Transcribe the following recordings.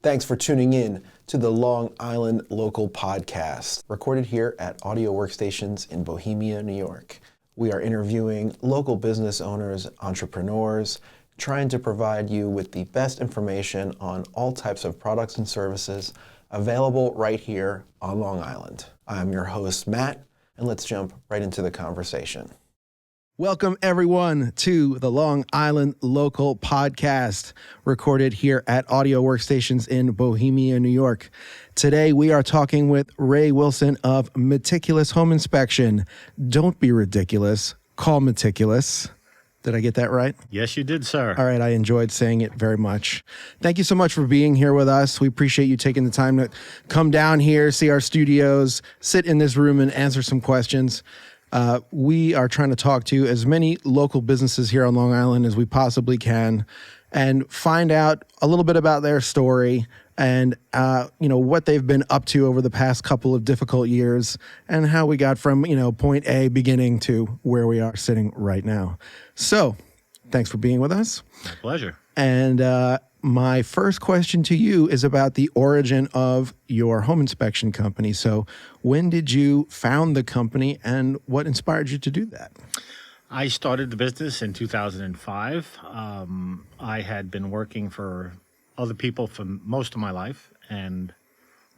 Thanks for tuning in to the Long Island Local Podcast, recorded here at Audio Workstations in Bohemia, New York. We are interviewing local business owners, entrepreneurs, trying to provide you with the best information on all types of products and services available right here on Long Island. I'm your host, Matt, and let's jump right into the conversation. Welcome, everyone, to the Long Island Local Podcast, recorded here at Audio Workstations in Bohemia, New York. Today, we are talking with Ray Wilson of Meticulous Home Inspection. Don't be ridiculous. Call Meticulous. Did I get that right? Yes, you did, sir. All right. I enjoyed saying it very much. Thank you so much for being here with us. We appreciate you taking the time to come down here, see our studios, sit in this room, and answer some questions. We are trying to talk to as many local businesses here on Long Island as we possibly can and find out a little bit about their story and, what they've been up to over the past couple of difficult years and how we got from, point A beginning to where we are sitting right now. So thanks for being with us. My pleasure. And my first question to you is about the origin of your home inspection company. So when did you found the company and what inspired you to do that? I started the business in 2005. I had been working for other people for most of my life, and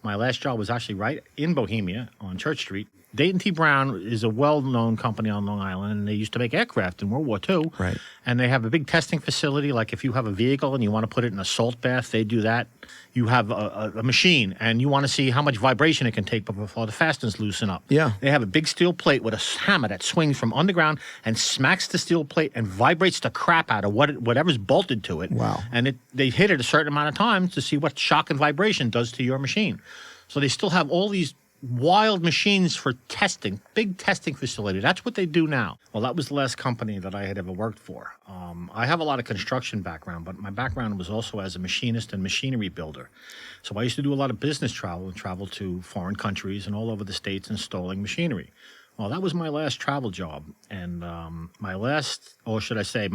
my last job was actually right in Bohemia on Church Street. Dayton T. Brown is a well-known company on Long Island, and they used to make aircraft in World War II. Right. And they have a big testing facility. Like if you have a vehicle and you want to put it in a salt bath, they do that. You have a machine, and you want to see how much vibration it can take before the fasteners loosen up. Yeah. They have a big steel plate with a hammer that swings from underground and smacks the steel plate and vibrates the crap out of whatever's bolted to it. Wow. And they hit it a certain amount of times to see what shock and vibration does to your machine. So they still have all these wild machines for testing, big testing facility. That's what they do now. Well, that was the last company that I had ever worked for. I have a lot of construction background, but my background was also as a machinist and machinery builder. So I used to do a lot of business travel and travel to foreign countries and all over the states installing machinery. Well, that was my last travel job. And my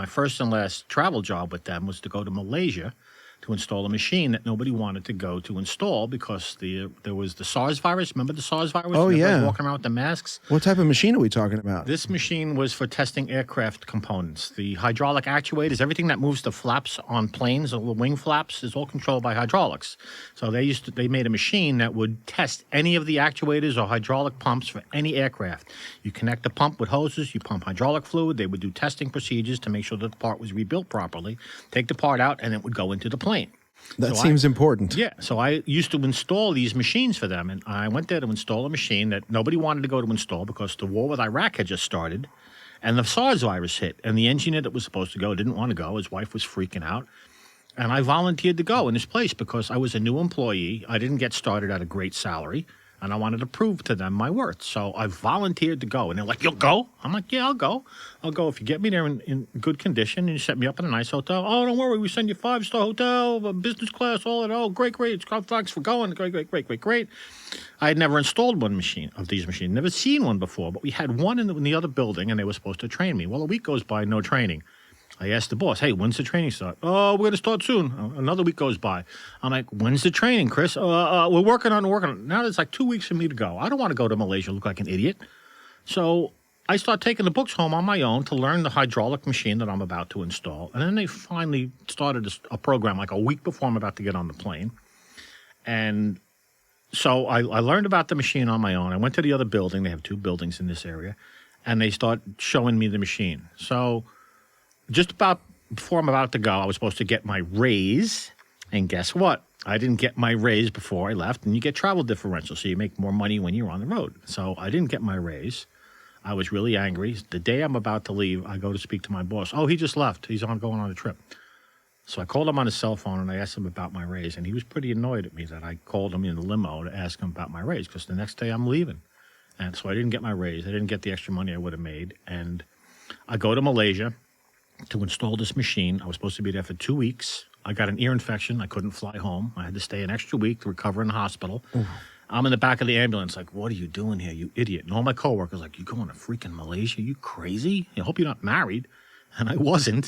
first and last travel job with them was to go to Malaysia to install a machine that nobody wanted to go to install because there was the SARS virus. Remember the SARS virus? Oh, yeah. Walking around with the masks. What type of machine are we talking about? This machine was for testing aircraft components. The hydraulic actuators, everything that moves the flaps on planes, the wing flaps, is all controlled by hydraulics. So they made a machine that would test any of the actuators or hydraulic pumps for any aircraft. You connect the pump with hoses, you pump hydraulic fluid, they would do testing procedures to make sure that the part was rebuilt properly, take the part out, and it would go into the plane. That seems important. Yeah. So I used to install these machines for them, and I went there to install a machine that nobody wanted to go to install because the war with Iraq had just started, and the SARS virus hit, and the engineer that was supposed to go didn't want to go. His wife was freaking out, and I volunteered to go in this place because I was a new employee. I didn't get started at a great salary, and I wanted to prove to them my worth. So I volunteered to go, and they're like, "You'll go?" I'm like, "Yeah, I'll go. I'll go if you get me there in good condition and you set me up in a nice hotel." "Oh, don't worry, we send you 5-star hotel, business class, all that." "Oh, great. Thanks for going. Great." I had never installed one machine of these machines, never seen one before, but we had one in the other building, and they were supposed to train me. Well, a week goes by, no training. I asked the boss, "Hey, when's the training start?" "Oh, we're going to start soon." Another week goes by. I'm like, "When's the training, Chris?" We're working on it. Now there's like 2 weeks for me to go. I don't want to go to Malaysia and look like an idiot. So I start taking the books home on my own to learn the hydraulic machine that I'm about to install. And then they finally started a program like a week before I'm about to get on the plane. And so I learned about the machine on my own. I went to the other building. They have 2 buildings in this area. And they start showing me the machine. So just about before I'm about to go, I was supposed to get my raise. And guess what? I didn't get my raise before I left. And you get travel differential, so you make more money when you're on the road. So I didn't get my raise. I was really angry. The day I'm about to leave, I go to speak to my boss. "Oh, he just left. He's going on a trip." So I called him on his cell phone, and I asked him about my raise. And he was pretty annoyed at me that I called him in the limo to ask him about my raise because the next day I'm leaving. And so I didn't get my raise. I didn't get the extra money I would have made. And I go to Malaysia to install this machine. I was supposed to be there for 2 weeks. I got an ear infection. I couldn't fly home. I had to stay an extra week to recover in the hospital. Ooh. I'm in the back of the ambulance like, "What are you doing here, you idiot?" And all my coworkers like, "You going to freaking Malaysia? You crazy? I hope you're not married." And I wasn't.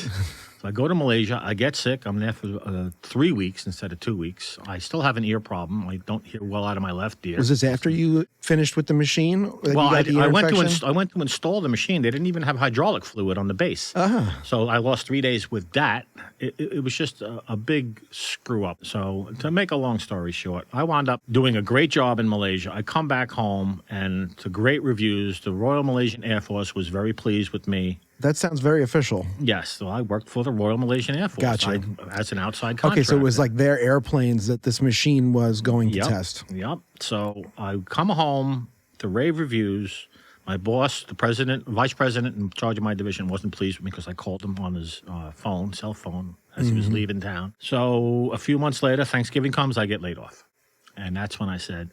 So I go to Malaysia. I get sick. I'm there for 3 weeks instead of 2 weeks. I still have an ear problem. I don't hear well out of my left ear. Was this after you finished with the machine? That Well, you got the ear I went infection? I went to install the machine. They didn't even have hydraulic fluid on the base. So I lost 3 days with that. It was just a big screw up. So to make a long story short, I wound up doing a great job in Malaysia. I come back home, and to great reviews. The Royal Malaysian Air Force was very pleased with me. That sounds very official. Yes, so I worked for the Royal Malaysian Air Force. Gotcha. As an outside contractor. Okay, so it was like their airplanes that this machine was going to test. Yep. So I come home to rave reviews. My boss, the president, vice president in charge of my division, wasn't pleased with me because I called him on his cell phone, as he was leaving town. So a few months later, Thanksgiving comes, I get laid off. And that's when I said,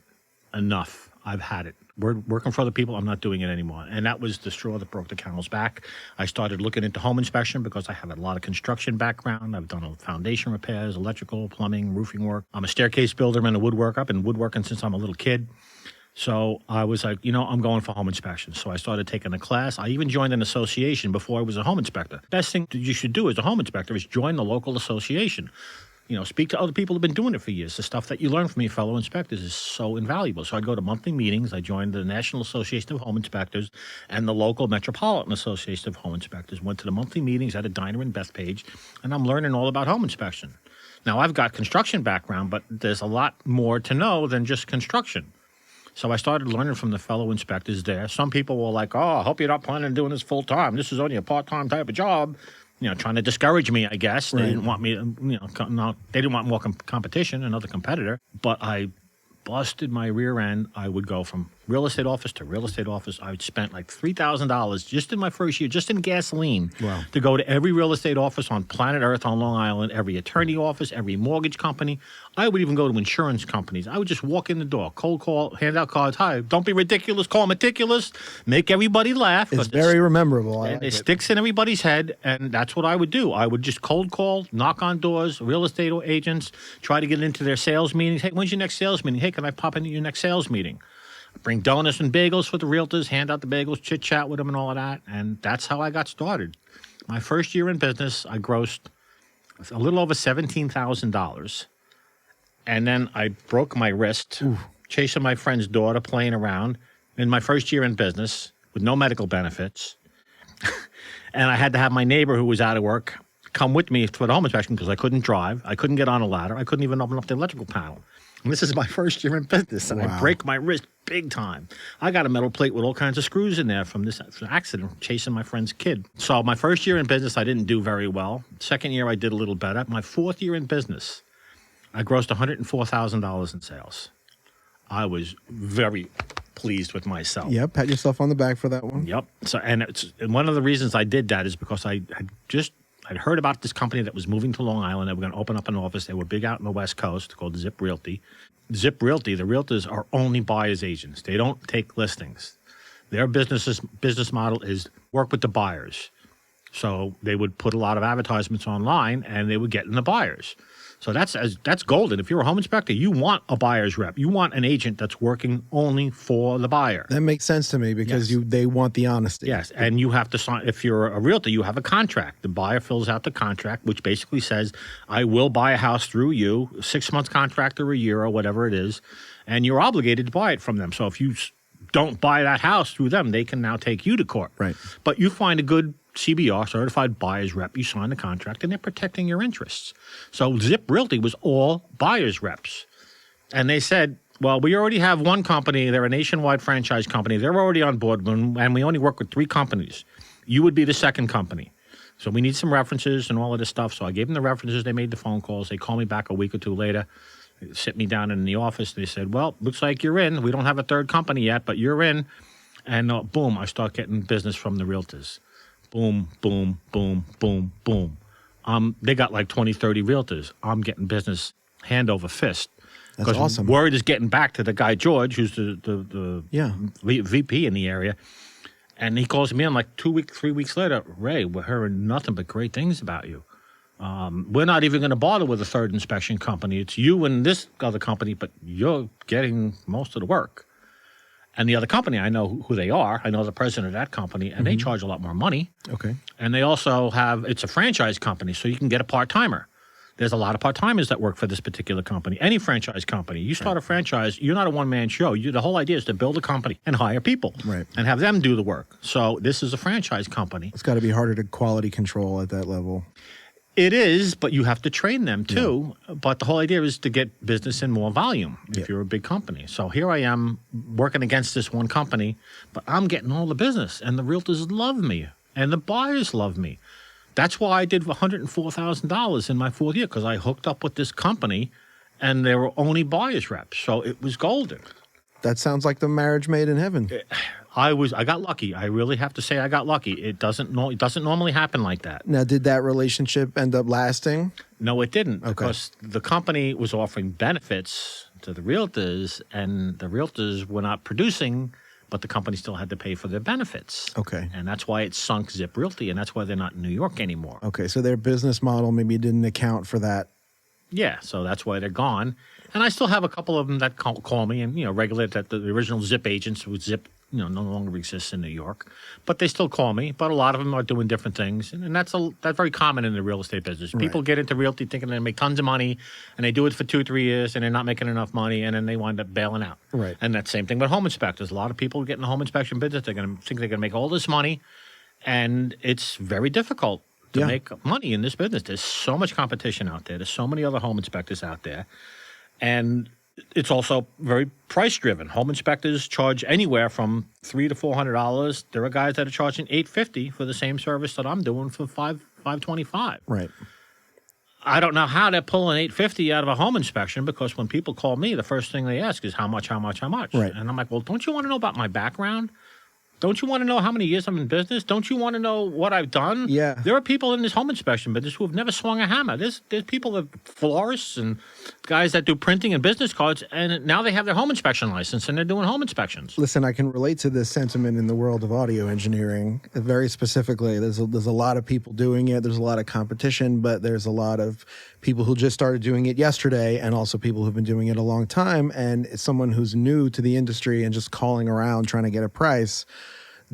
enough. I've had it. We're working for other people. I'm not doing it anymore. And that was the straw that broke the camel's back. I started looking into home inspection because I have a lot of construction background. I've done foundation repairs, electrical, plumbing, roofing work. I'm a staircase builder and a woodworker. I've been woodworking since I'm a little kid. So I was like, I'm going for home inspection. So I started taking a class. I even joined an association before I was a home inspector. Best thing you should do as a home inspector is join the local association. Speak to other people who've been doing it for years. The stuff that you learn from your fellow inspectors is so invaluable. So I'd go to monthly meetings. I joined the National Association of Home Inspectors and the local Metropolitan Association of Home Inspectors. Went to the monthly meetings at a diner in Bethpage, and I'm learning all about home inspection. Now, I've got construction background, but there's a lot more to know than just construction. So I started learning from the fellow inspectors there. Some people were like, I hope you're not planning on doing this full time. This is only a part-time type of job. Trying to discourage me, I guess. They didn't want me, they didn't want more competition, another competitor. But I busted my rear end. I would go from real estate office to real estate office. I spent like $3,000 just in my first year, just in gasoline, to go to every real estate office on planet Earth on Long Island, every attorney office, every mortgage company. I would even go to insurance companies. I would just walk in the door, cold call, hand out cards. Hi, don't be ridiculous. Call Meticulous. Make everybody laugh. It's very memorable. And it sticks in everybody's head, and that's what I would do. I would just cold call, knock on doors, real estate agents, try to get into their sales meetings. Hey, when's your next sales meeting? Hey, can I pop into your next sales meeting? Bring donuts and bagels for the realtors, hand out the bagels, chit-chat with them and all of that. And that's how I got started. My first year in business, I grossed a little over $17,000. And then I broke my wrist chasing my friend's daughter, playing around in my first year in business with no medical benefits. And I had to have my neighbor who was out of work come with me for the home inspection because I couldn't drive. I couldn't get on a ladder. I couldn't even open up the electrical panel. And this is my first year in business, and I break my wrist big time. I got a metal plate with all kinds of screws in there from this accident chasing my friend's kid. So my first year in business, I didn't do very well. Second year, I did a little better. My fourth year in business, I grossed $104,000 in sales. I was very pleased with myself. Yep, pat yourself on the back for that one. Yep. So, and one of the reasons I did that is because I'd heard about this company that was moving to Long Island. They were going to open up an office. They were big out in the West Coast called Zip Realty. Zip Realty, the realtors are only buyers agents. They don't take listings. Their business model is work with the buyers. So they would put a lot of advertisements online, and they would get in the buyers. So that's golden. If you're a home inspector, you want a buyer's rep. You want an agent that's working only for the buyer. That makes sense to me because they want the honesty. Yes, and you have to sign. If you're a realtor, you have a contract. The buyer fills out the contract, which basically says, I will buy a house through you, 6 months contract or a year or whatever it is, and you're obligated to buy it from them. So if you don't buy that house through them, they can now take you to court. Right. But you find a good CBR, certified buyer's rep, you sign the contract, and they're protecting your interests. So Zip Realty was all buyer's reps. And they said, well, we already have one company. They're a nationwide franchise company. They're already on board, and we only work with 3 companies. You would be the second company. So we need some references and all of this stuff. So I gave them the references. They made the phone calls. They called me back a week or two later. They sit me down in the office. They said, well, looks like you're in. We don't have a third company yet, but you're in. And boom, I start getting business from the realtors. Boom, boom, boom, boom, boom. They got like 20, 30 realtors. I'm getting business hand over fist. That's awesome. Word is getting back to the guy, George, who's the VP in the area. And he calls me in like 3 weeks later. Ray, we're hearing nothing but great things about you. We're not even going to bother with a third inspection company. It's you and this other company, but you're getting most of the work. And the other company, I know who they are. I know the president of that company, and they charge a lot more money. Okay. And they also it's a franchise company, so you can get a part-timer. There's a lot of part-timers that work for this particular company. Any franchise company. You start a franchise, you're not a one-man show. The whole idea is to build a company and hire people and have them do the work. So this is a franchise company. It's got to be harder to quality control at that level. It is, but you have to train them too. Yeah. But the whole idea is to get business in more volume if you're a big company. So here I am working against this one company, but I'm getting all the business, and the realtors love me, and the buyers love me. That's why I did $104,000 in my 4th year, because I hooked up with this company, and they were only buyers reps. So it was golden. That sounds like the marriage made in heaven. I got lucky. I really have to say I got lucky. It doesn't normally happen like that. Now, did that relationship end up lasting? No, it didn't. Okay. Because the company was offering benefits to the realtors, and the realtors were not producing, but the company still had to pay for their benefits. Okay. And that's why it sunk Zip Realty, and that's why they're not in New York anymore. Okay, so their business model maybe didn't account for that. Yeah, so that's why they're gone. And I still have a couple of them that call me and, regulate that the original Zip agents with Zip, no longer exists in New York. But they still call me. But a lot of them are doing different things. And that's very common in the real estate business. People get into realty thinking they make tons of money, and they do it for 2-3 years, and they're not making enough money, and then they wind up bailing out. Right. And that's the same thing with home inspectors. A lot of people get in the home inspection business. They're going to think they're going to make all this money, and it's very difficult to make money in this business. There's so much competition out there. There's so many other home inspectors out there. And it's also very price driven. Home inspectors charge anywhere from $300 to $400. There are guys that are charging $850 for the same service that I'm doing for $525. Right. I don't know how they're pulling $850 out of a home inspection, because when people call me, the first thing they ask is how much? Right. And I'm like, well, don't you want to know about my background? Don't you want to know how many years I'm in business? Don't you want to know what I've done? Yeah. There are people in this home inspection business who have never swung a hammer. There's people that florists and guys that do printing and business cards, and now they have their home inspection license, and they're doing home inspections. Listen, I can relate to this sentiment in the world of audio engineering. Very specifically, there's a lot of people doing it. There's a lot of competition, but there's a lot of people who just started doing it yesterday, and also people who've been doing it a long time. And it's someone who's new to the industry and just calling around trying to get a price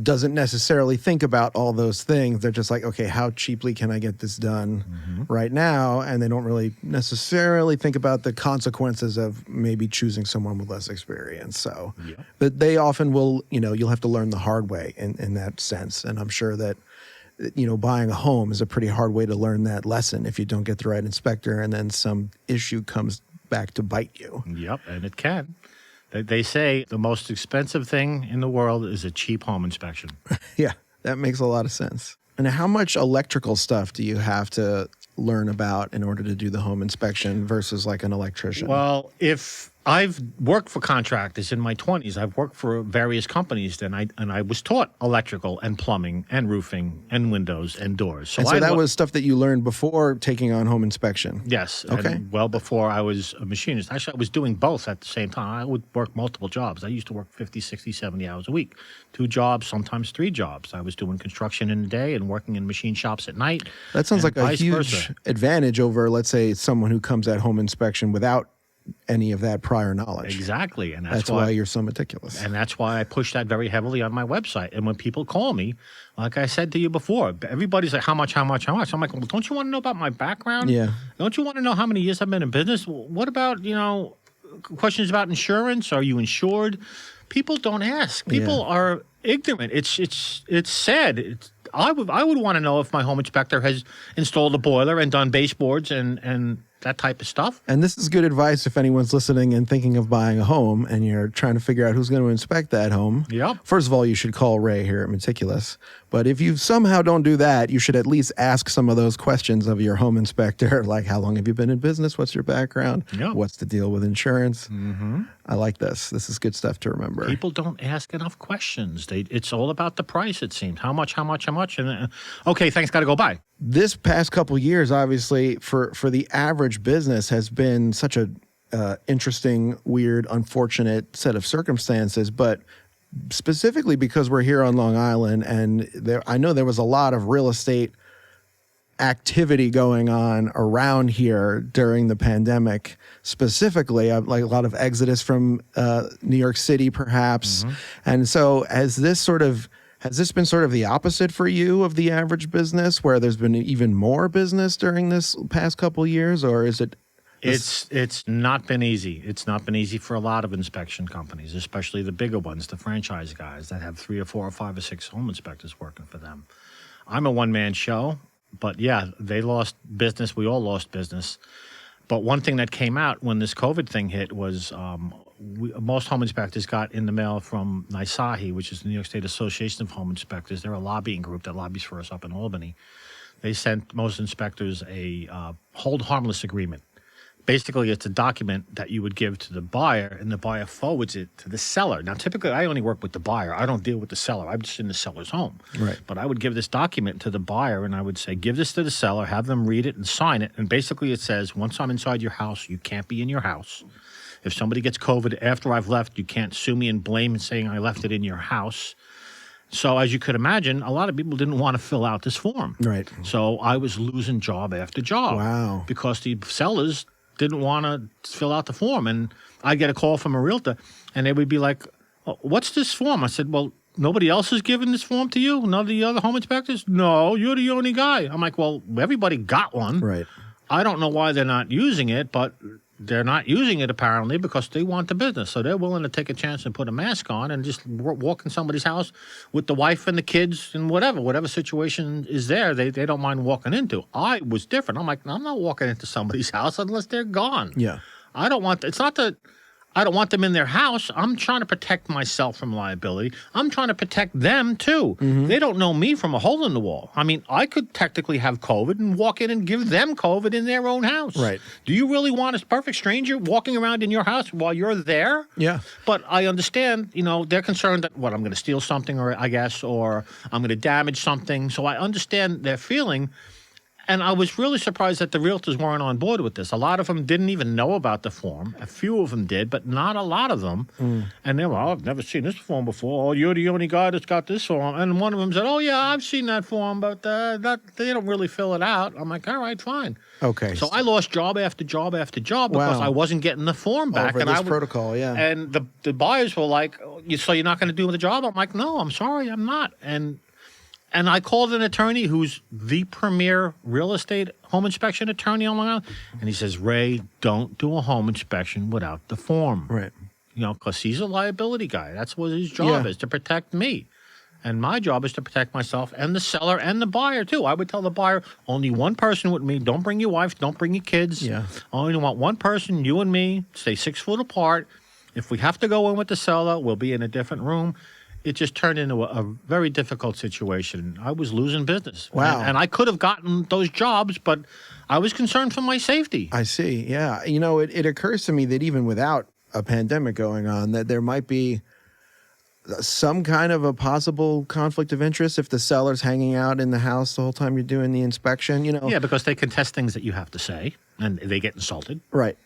doesn't necessarily think about all those things. They're just like, okay, how cheaply can I get this done right now? And they don't really necessarily think about the consequences of maybe choosing someone with less experience. So, but they often will, you'll have to learn the hard way in that sense. And I'm sure that, buying a home is a pretty hard way to learn that lesson if you don't get the right inspector and then some issue comes back to bite you. Yep, and it can. They say the most expensive thing in the world is a cheap home inspection. Yeah, that makes a lot of sense. And how much electrical stuff do you have to learn about in order to do the home inspection versus like an electrician? Well, if I've worked for contractors in my 20s, I've worked for various companies, and I was taught electrical and plumbing and roofing and windows and doors. So that was stuff that you learned before taking on home inspection? Yes. Okay. And well before I was a machinist. Actually, I was doing both at the same time. I would work multiple jobs. I used to work 50, 60, 70 hours a week. 2 jobs, sometimes 3 jobs. I was doing construction in the day and working in machine shops at night. That sounds like a huge advantage over, let's say, someone who comes at home inspection without any of that prior knowledge. Exactly. And that's why you're so meticulous. And that's why I push that very heavily on my website. And when people call me, like I said to you before, everybody's like, how much? I'm like, well, don't you want to know about my background? Yeah. Don't you want to know how many years I've been in business? What about, questions about insurance? Are you insured? People don't ask. People are ignorant. It's sad. I would want to know if my home inspector has installed a boiler and done baseboards and that type of stuff. And this is good advice if anyone's listening and thinking of buying a home and you're trying to figure out who's going to inspect that home. Yep. First of all, you should call Ray here at Meticulous. But if you somehow don't do that, you should at least ask some of those questions of your home inspector, like how long have you been in business? What's your background? Yep. What's the deal with insurance? Mm-hmm. I like this. This is good stuff to remember. People don't ask enough questions. It's all about the price, it seems. How much? And okay, thanks, got to go by. This past couple years, obviously, for the average business has been such a interesting, weird, unfortunate set of circumstances. But specifically because we're here on Long Island, and I know there was a lot of real estate activity going on around here during the pandemic, specifically, like a lot of exodus from New York City, perhaps. And so has this been sort of the opposite for you of the average business, where there's been even more business during this past couple years, or is it? It's not been easy. It's not been easy for a lot of inspection companies, especially the bigger ones, the franchise guys that have 3 or 4 or 5 or 6 home inspectors working for them. I'm a one-man show, but yeah, they lost business. We all lost business. But one thing that came out when this COVID thing hit was most home inspectors got in the mail from NYSAHI, which is the New York State Association of Home Inspectors. They're a lobbying group that lobbies for us up in Albany. They sent most inspectors a hold harmless agreement. Basically, it's a document that you would give to the buyer, and the buyer forwards it to the seller. Now, typically, I only work with the buyer. I don't deal with the seller. I'm just in the seller's home. Right. But I would give this document to the buyer, and I would say, give this to the seller, have them read it and sign it. And basically, it says, once I'm inside your house, you can't be in your house. If somebody gets COVID after I've left, you can't sue me and blame and saying I left it in your house. So as you could imagine, a lot of people didn't want to fill out this form. Right. So I was losing job after job. Wow. Because the sellers didn't want to fill out the form. And I get a call from a realtor, and they would be like, oh, what's this form? I said, well, nobody else has given this form to you? None of the other home inspectors? No, you're the only guy. I'm like, well, everybody got one. Right. I don't know why they're not using it, but they're not using it apparently because they want the business. So they're willing to take a chance and put a mask on and just walk in somebody's house with the wife and the kids and whatever situation is there, they don't mind walking into. I was different. I'm like, I'm not walking into somebody's house unless they're gone. Yeah. I don't want, it's not that I don't want them in their house. I'm trying to protect myself from liability. I'm trying to protect them, too. They don't know me from a hole in the wall. I mean, I could technically have COVID and walk in and give them COVID in their own house. Right. Do you really want a perfect stranger walking around in your house while you're there? Yeah. But I understand, they're concerned that, I'm going to steal something, or I'm going to damage something. So I understand their feeling. And I was really surprised that the realtors weren't on board with this. A lot of them didn't even know about the form. A few of them did, but not a lot of them. And they were, I've never seen this form before. Oh, you're the only guy that's got this form. And one of them said, oh, yeah, I've seen that form, but they don't really fill it out. I'm like, all right, fine. Okay. So I lost job after job after job because I wasn't getting the form back. Over this protocol, yeah. And the buyers were like, so you're not going to do the job? I'm like, no, I'm sorry, I'm not. And I called an attorney who's the premier real estate home inspection attorney on Long Island. And he says, Ray, don't do a home inspection without the form. Right. Because he's a liability guy. That's what his job is, to protect me. And my job is to protect myself and the seller and the buyer, too. I would tell the buyer, only one person with me. Don't bring your wife. Don't bring your kids. Yeah. I only want one person, you and me. Stay 6 foot apart. If we have to go in with the seller, we'll be in a different room. It just turned into a very difficult situation. I was losing business. Wow. And I could have gotten those jobs, but I was concerned for my safety. I see. Yeah. It occurs to me that even without a pandemic going on, that there might be some kind of a possible conflict of interest if the seller's hanging out in the house the whole time you're doing the inspection, Yeah, because they contest things that you have to say, and they get insulted. Right.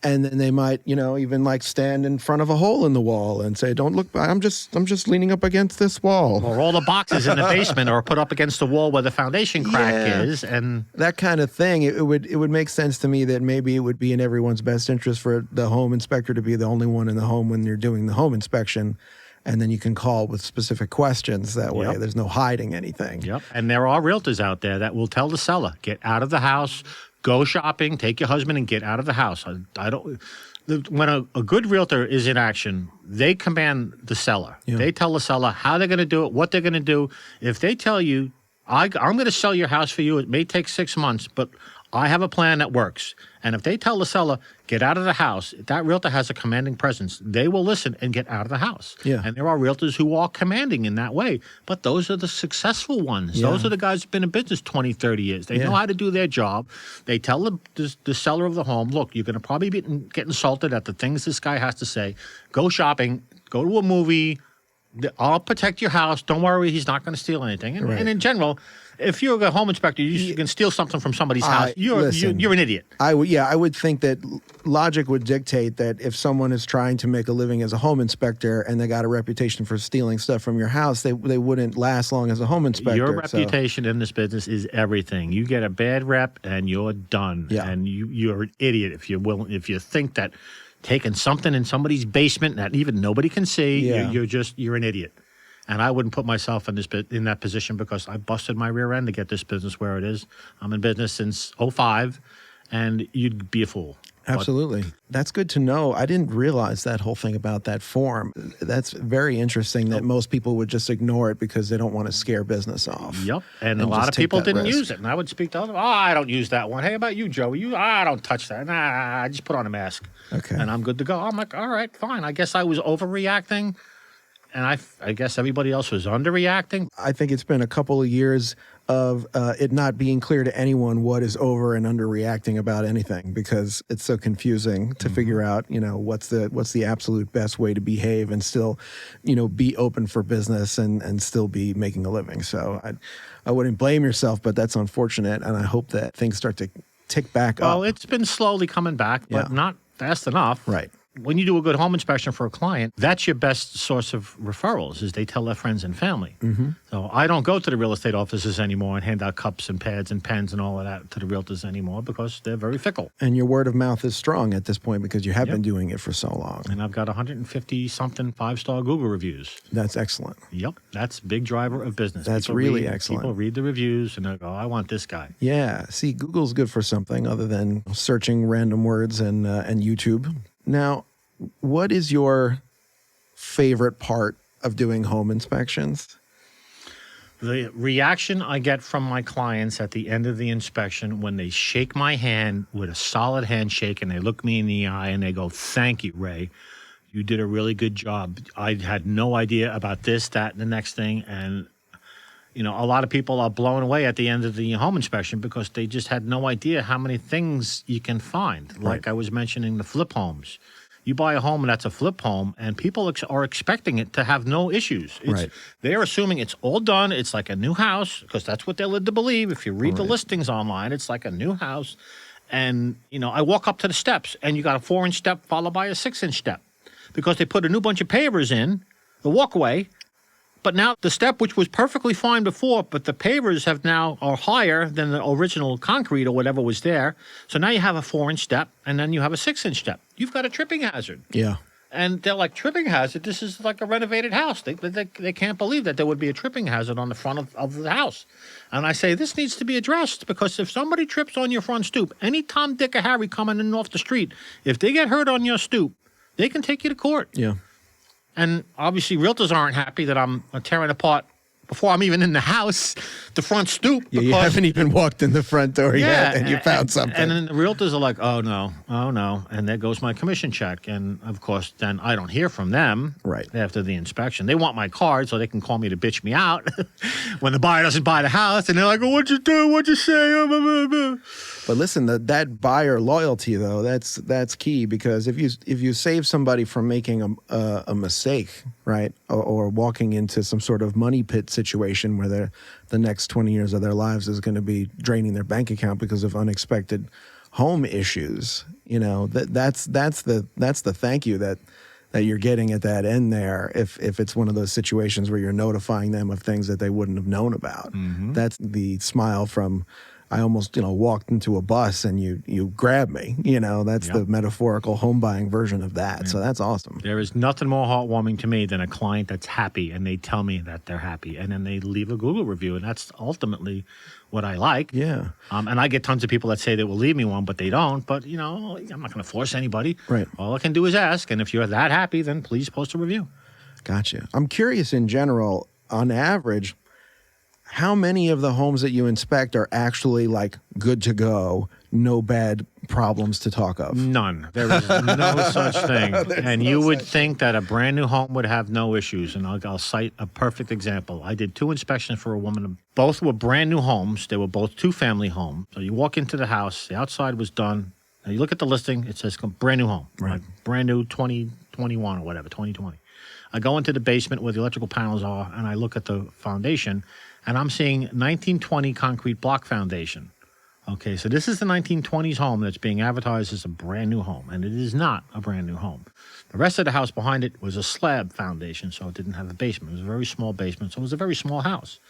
And then they might, even like stand in front of a hole in the wall and say, "Don't look! I'm just leaning up against this wall." Or all the boxes in the basement are put up against the wall where the foundation crack is, and that kind of thing. It would make sense to me that maybe it would be in everyone's best interest for the home inspector to be the only one in the home when you're doing the home inspection, and then you can call with specific questions. That way, there's no hiding anything. Yep. And there are realtors out there that will tell the seller, "Get out of the house." Go shopping, take your husband, and get out of the house. When a good realtor is in action, they command the seller. Yeah. They tell the seller how they're going to do it, what they're going to do. If they tell you, I'm going to sell your house for you, it may take 6 months, but I have a plan that works. And if they tell the seller, get out of the house, if that realtor has a commanding presence, they will listen and get out of the house. Yeah. And there are realtors who are commanding in that way. But those are the successful ones. Yeah. Those are the guys who've been in business 20, 30 years. They know how to do their job. They tell the seller of the home, look, you're going to probably get insulted at the things this guy has to say. Go shopping, go to a movie, I'll protect your house. Don't worry, he's not going to steal anything. And, Right. and in general, if you're a home inspector, you can steal something from somebody's house. You're an idiot. I would think that logic would dictate that if someone is trying to make a living as a home inspector and they got a reputation for stealing stuff from your house, they wouldn't last long as a home inspector. Your reputation in this business is everything. You get a bad rep and you're done. Yeah. And you're an idiot if you think that taking something in somebody's basement that even nobody can see, Yeah. you're an idiot. And I wouldn't put myself in that position because I busted my rear end to get this business where it is. I'm in business since '05, and you'd be a fool. Absolutely. That's good to know. I didn't realize that whole thing about that form. That's very interesting that most people would just ignore it because they don't want to scare business off. Yep. And a lot just of take people that didn't risk. use it. And I would speak to others. I don't use that one. Hey, how about you, Joe? I don't touch that. Nah, I just put on a mask. Okay. And I'm good to go. I'm like, all right, fine. I guess I was overreacting. And I guess everybody else was underreacting. I think it's been a couple of years of it not being clear to anyone what is over and underreacting about anything because it's so confusing to figure out, what's the absolute best way to behave and still, be open for business and still be making a living. So I wouldn't blame yourself, but that's unfortunate. And I hope that things start to tick back up. Well, it's been slowly coming back, but Yeah. not fast enough. Right. When you do a good home inspection for a client, that's your best source of referrals is they tell their friends and family. Mm-hmm. So I don't go to the real estate offices anymore and hand out cups and pads and pens and all of that to the realtors anymore because they're very fickle. And your word of mouth is strong at this point because you have been doing it for so long. And I've got 150-something five-star Google reviews. That's excellent. Yep, that's a big driver of business. That's really excellent. People read the reviews and they go, I want this guy. Yeah. See, Google's good for something other than searching random words and YouTube. Now, what is your favorite part of doing home inspections? The reaction I get from my clients at the end of the inspection when they shake my hand with a solid handshake and they look me in the eye and they go, thank you, Ray. You did a really good job. I had no idea about this, that, and the next thing. And, a lot of people are blown away at the end of the home inspection because they just had no idea how many things you can find. Like I was mentioning the flip homes. You buy a home and that's a flip home, and people are expecting it to have no issues. Right. They're assuming it's all done. It's like a new house because that's what they're led to believe. If you read the listings online, it's like a new house. And, I walk up to the steps, and you got a 4-inch step followed by a 6-inch step because they put a new bunch of pavers in the walkway. But now the step, which was perfectly fine before, but the pavers are higher than the original concrete or whatever was there. So now you have a 4-inch step, and then you have a 6-inch step. You've got a tripping hazard. Yeah. And they're like, tripping hazard? This is like a renovated house. They can't believe that there would be a tripping hazard on the front of the house. And I say, this needs to be addressed because if somebody trips on your front stoop, any Tom, Dick, or Harry coming in off the street, if they get hurt on your stoop, they can take you to court. Yeah. And obviously, realtors aren't happy that I'm tearing apart before I'm even in the house, the front stoop. Yeah, you haven't even walked in the front door yet, and you found something. And then the realtors are like, oh, no. And there goes my commission check. And, of course, then I don't hear from them after the inspection. They want my card so they can call me to bitch me out when the buyer doesn't buy the house. And they're like, oh, what'd you do? What'd you say? But listen, that buyer loyalty, though, that's key because if you save somebody from making a mistake, right, or walking into some sort of money pit situation where the next 20 years of their lives is going to be draining their bank account because of unexpected home issues, that's the thank you that you're getting at that end there. If it's one of those situations where you're notifying them of things that they wouldn't have known about, that's the smile from. I almost, walked into a bus and you grabbed me. That's the metaphorical home buying version of that. Yeah. So that's awesome. There is nothing more heartwarming to me than a client that's happy and they tell me that they're happy and then they leave a Google review. And that's ultimately what I like. Yeah. And I get tons of people that say they will leave me one, but they don't. But, I'm not going to force anybody. Right. All I can do is ask. And if you're that happy, then please post a review. Gotcha. I'm curious in general, on average, how many of the homes that you inspect are actually like good to go, no bad problems to talk of? None. There is no such thing. And you would think that a brand new home would have no issues. And I'll cite a perfect example. I did 2 inspections for a woman. Both were brand new homes. They were both 2-family homes. So you walk into the house, the outside was done. Now you look at the listing, it says brand new home. Right. Like brand new 2021 or whatever, 2020. I go into the basement where the electrical panels are, and I look at the foundation, and I'm seeing 1920 concrete block foundation. Okay, so this is the 1920s home that's being advertised as a brand new home, and it is not a brand new home. The rest of the house behind it was a slab foundation, so it didn't have a basement. It was a very small basement, so it was a very small house.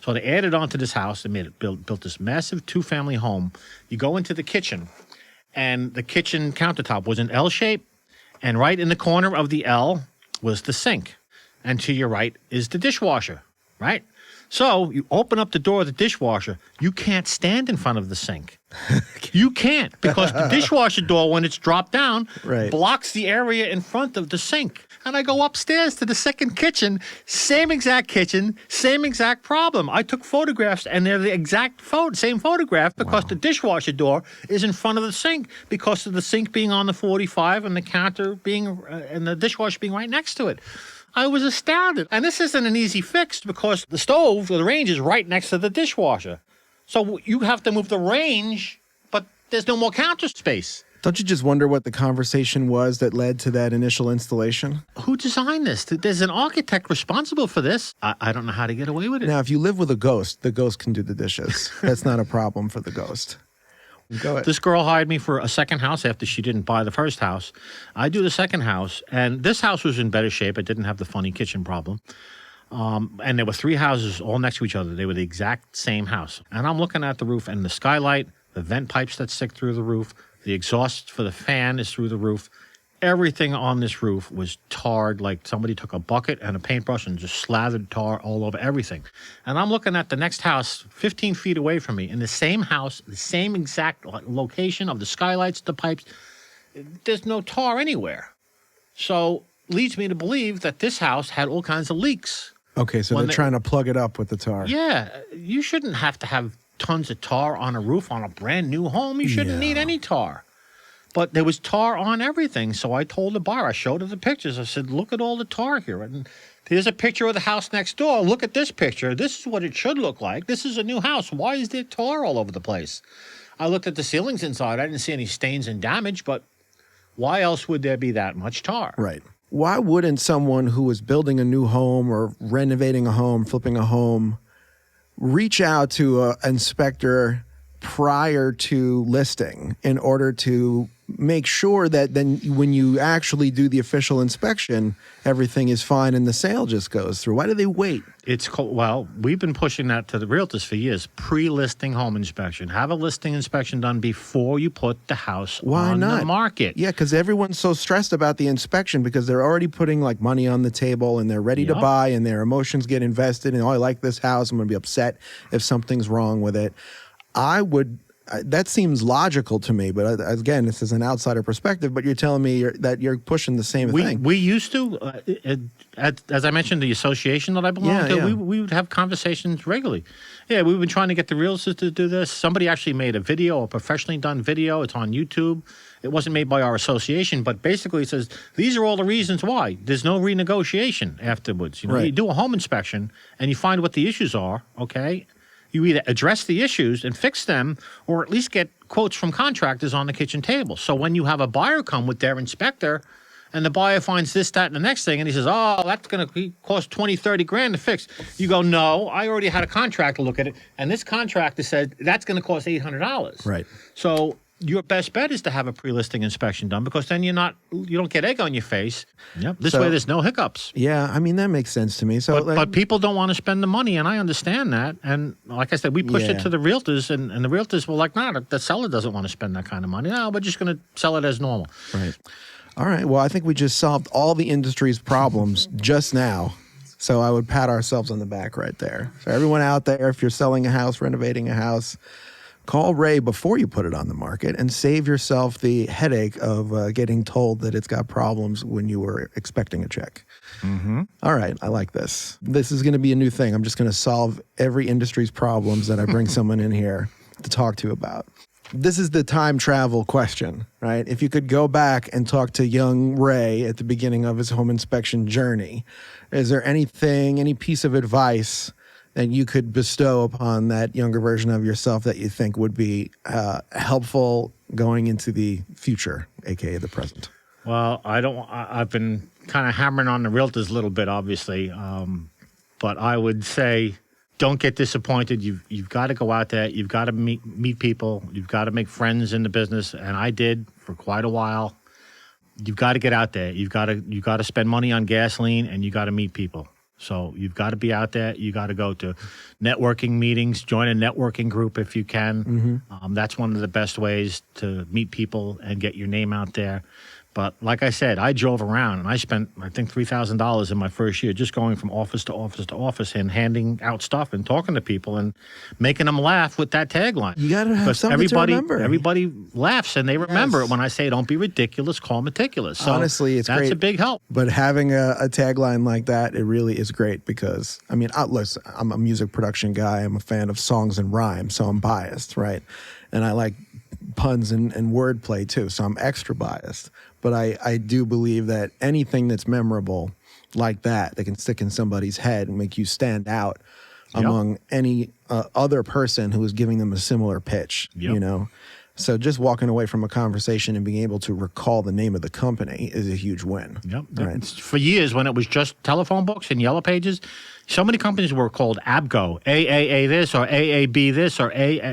So they added on to this house. They made it built this massive two-family home. You go into the kitchen, and the kitchen countertop was an L shape, and right in the corner of the L was the sink, and to your right is the dishwasher, right? So you open up the door of the dishwasher. You can't stand in front of the sink. You can't, because the dishwasher door, when it's dropped down, blocks the area in front of the sink. And I go upstairs to the second kitchen, same exact kitchen, same exact problem. I took photographs, and they're the exact same photograph, because the dishwasher door is in front of the sink, because of the sink being on the 45 and the counter being and the dishwasher being right next to it. I was astounded. And this isn't an easy fix, because the stove or the range is right next to the dishwasher. So you have to move the range, but there's no more counter space. Don't you just wonder what the conversation was that led to that initial installation? Who designed this? There's an architect responsible for this. I don't know how to get away with it. Now, if you live with a ghost, the ghost can do the dishes. That's not a problem for the ghost. Go ahead. This girl hired me for a second house after she didn't buy the first house. I do the second house, and this house was in better shape. It didn't have the funny kitchen problem. And there were three houses all next to each other. They were the exact same house. And I'm looking at the roof, and the skylight, the vent pipes that stick through the roof, the exhaust for the fan is through the roof. Everything on this roof was tarred, like somebody took a bucket and a paintbrush and just slathered tar all over everything. And I'm looking at the next house 15 feet away from me, in the same house, the same exact location of the skylights, the pipes. There's no tar anywhere. So leads me to believe that this house had all kinds of leaks. Okay, so they're trying to plug it up with the tar. Yeah, you shouldn't have to have tons of tar on a roof on a brand new home. You shouldn't need any tar. But there was tar on everything. So I told the buyer, I showed her the pictures. I said, look at all the tar here. And here's a picture of the house next door. Look at this picture. This is what it should look like. This is a new house. Why is there tar all over the place? I looked at the ceilings inside. I didn't see any stains and damage, but why else would there be that much tar? Right. Why wouldn't someone who was building a new home or renovating a home, flipping a home, reach out to an inspector prior to listing in order to make sure that then when you actually do the official inspection, everything is fine and the sale just goes through? Why do they wait? It's called, well, we've been pushing that to the realtors for years. Pre-listing home inspection. Have a listing inspection done before you put the house on the market. Yeah, because everyone's so stressed about the inspection because they're already putting like money on the table and they're ready to buy and their emotions get invested and, oh, I like this house. I'm going to be upset if something's wrong with it. That seems logical to me, but again, this is an outsider perspective, but you're telling me that you're pushing the same thing. We used to, as I mentioned, the association that I belong to, we would have conversations regularly. Yeah, we've been trying to get the realtors to do this. Somebody actually made a video, a professionally done video. It's on YouTube. It wasn't made by our association, but basically it says, these are all the reasons why. There's no renegotiation afterwards. You know, you do a home inspection and you find what the issues are, okay? You either address the issues and fix them or at least get quotes from contractors on the kitchen table. So when you have a buyer come with their inspector and the buyer finds this, that, and the next thing, and he says, oh, that's going to cost 20, 30 grand to fix. You go, no, I already had a contractor look at it, and this contractor said that's going to cost $800. Right. So your best bet is to have a pre-listing inspection done because then you don't get egg on your face. Yep. This way there's no hiccups. Yeah, I mean, that makes sense to me. So, but people don't want to spend the money, and I understand that. And like I said, we pushed it to the realtors, and the realtors were like, nah, the seller doesn't want to spend that kind of money. No, we're just going to sell it as normal. Right. All right. Well, I think we just solved all the industry's problems just now. So I would pat ourselves on the back right there. So everyone out there, if you're selling a house, renovating a house, call Ray before you put it on the market and save yourself the headache of getting told that it's got problems when you were expecting a check. Mm-hmm. All right. I like this. This is going to be a new thing. I'm just going to solve every industry's problems that I bring someone in here to talk to about. This is the time travel question, right? If you could go back and talk to young Ray at the beginning of his home inspection journey, is there anything, any piece of advice that you could bestow upon that younger version of yourself that you think would be helpful going into the future, aka the present? Well, I've been kind of hammering on the realtors a little bit, obviously. But I would say don't get disappointed. You've got to go out there. You've got to meet people. You've got to make friends in the business. And I did for quite a while. You've got to get out there. You've got to spend money on gasoline, and you got to meet people. So you've got to be out there. You got to go to networking meetings, join a networking group if you can. That's one of the best ways to meet people and get your name out there. But like I said, I drove around and I spent, I think, $3,000 in my first year just going from office to office to office and handing out stuff and talking to people and making them laugh with that tagline. You got to have something to remember. Everybody laughs and they remember it when I say, don't be ridiculous, call meticulous. So honestly, it's that's great. a big help. But having a tagline like that, it really is great because, I mean, listen, I'm a music production guy. I'm a fan of songs and rhyme, so I'm biased, right? And I like puns and wordplay too, so I'm extra biased. But I do believe that anything that's memorable like that can stick in somebody's head and make you stand out among any other person who is giving them a similar pitch, you know? So just walking away from a conversation and being able to recall the name of the company is a huge win. Right? For years, when it was just telephone books and yellow pages, so many companies were called ABGO, AAA this or AAB this or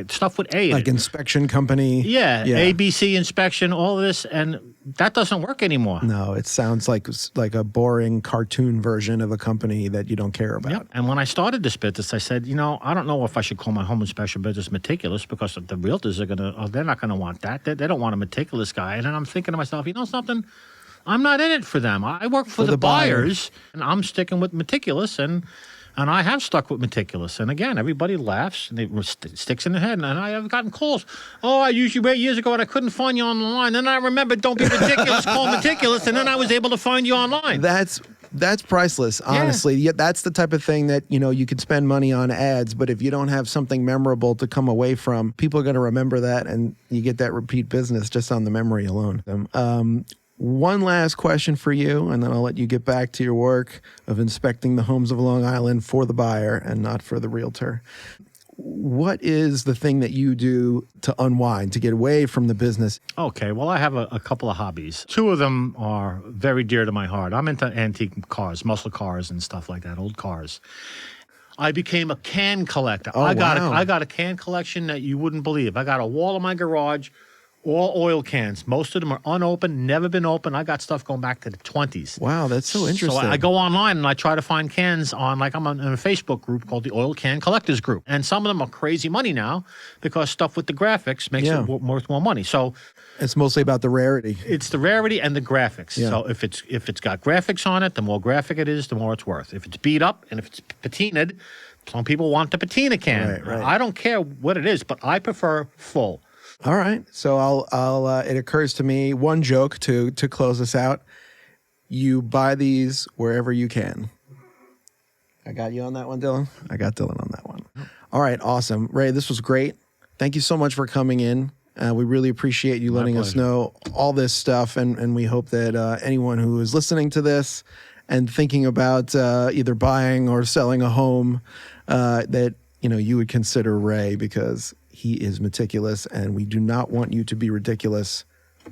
stuff with A in like it. inspection company. Yeah, ABC inspection, all of this, and that doesn't work anymore. No, it sounds like a boring cartoon version of a company that you don't care about. Yep. And when I started this business, I said, I don't know if I should call my home inspection business Meticulous because the realtors are they're not going to want that. They don't want a meticulous guy. And then I'm thinking to myself, you know something? I'm not in it for them. I work for the buyers, and I'm sticking with Meticulous, and I have stuck with Meticulous. And again, everybody laughs, and it sticks in their head. And I have gotten calls. Oh, I used you 8 years ago, and I couldn't find you online. Then I remembered, don't be ridiculous, call Meticulous, and then I was able to find you online. That's priceless, honestly. Yeah, that's the type of thing that, you could spend money on ads, but if you don't have something memorable to come away from, people are going to remember that, and you get that repeat business just on the memory alone. One last question for you, and then I'll let you get back to your work of inspecting the homes of Long Island for the buyer and not for the realtor. What is the thing that you do to unwind, to get away from the business? Okay, well, I have a couple of hobbies. Two of them are very dear to my heart. I'm into antique cars, muscle cars and stuff like that, old cars. I became a can collector. I got a can collection that you wouldn't believe. I got a wall in my garage, all oil cans. Most of them are unopened, never been opened. I got stuff going back to the 20s. Wow, that's so interesting. So I go online and I try to find cans on, I'm in a Facebook group called the Oil Can Collectors Group. And some of them are crazy money now because stuff with the graphics makes it worth more money. So it's mostly about the rarity. It's the rarity and the graphics. Yeah. So if it's got graphics on it, the more graphic it is, the more it's worth. If it's beat up and if it's patinaed, some people want the patina can. Right. I don't care what it is, but I prefer full. All right. So I'll it occurs to me one joke to close us out. You buy these wherever you can. I got you on that one, Dylan? I got Dylan on that one. All right. Awesome. Ray, this was great. Thank you so much for coming in. We really appreciate you letting us know all this stuff. And we hope that anyone who is listening to this and thinking about either buying or selling a home, that you would consider Ray, because he is meticulous, and we do not want you to be ridiculous.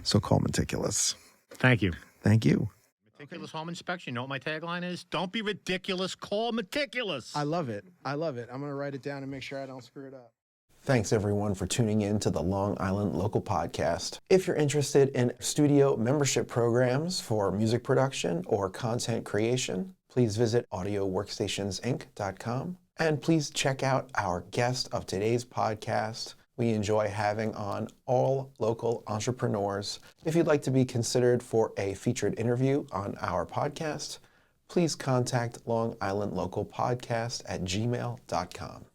So call Meticulous. Thank you. Thank you. Meticulous home inspection. You know what my tagline is? Don't be ridiculous. Call Meticulous. I love it. I'm going to write it down and make sure I don't screw it up. Thanks everyone for tuning in to the Long Island Local Podcast. If you're interested in studio membership programs for music production or content creation, please visit audioworkstationsinc.com. And please check out our guest of today's podcast. We enjoy having on all local entrepreneurs. If you'd like to be considered for a featured interview on our podcast, please contact Long Island Local Podcast at gmail.com.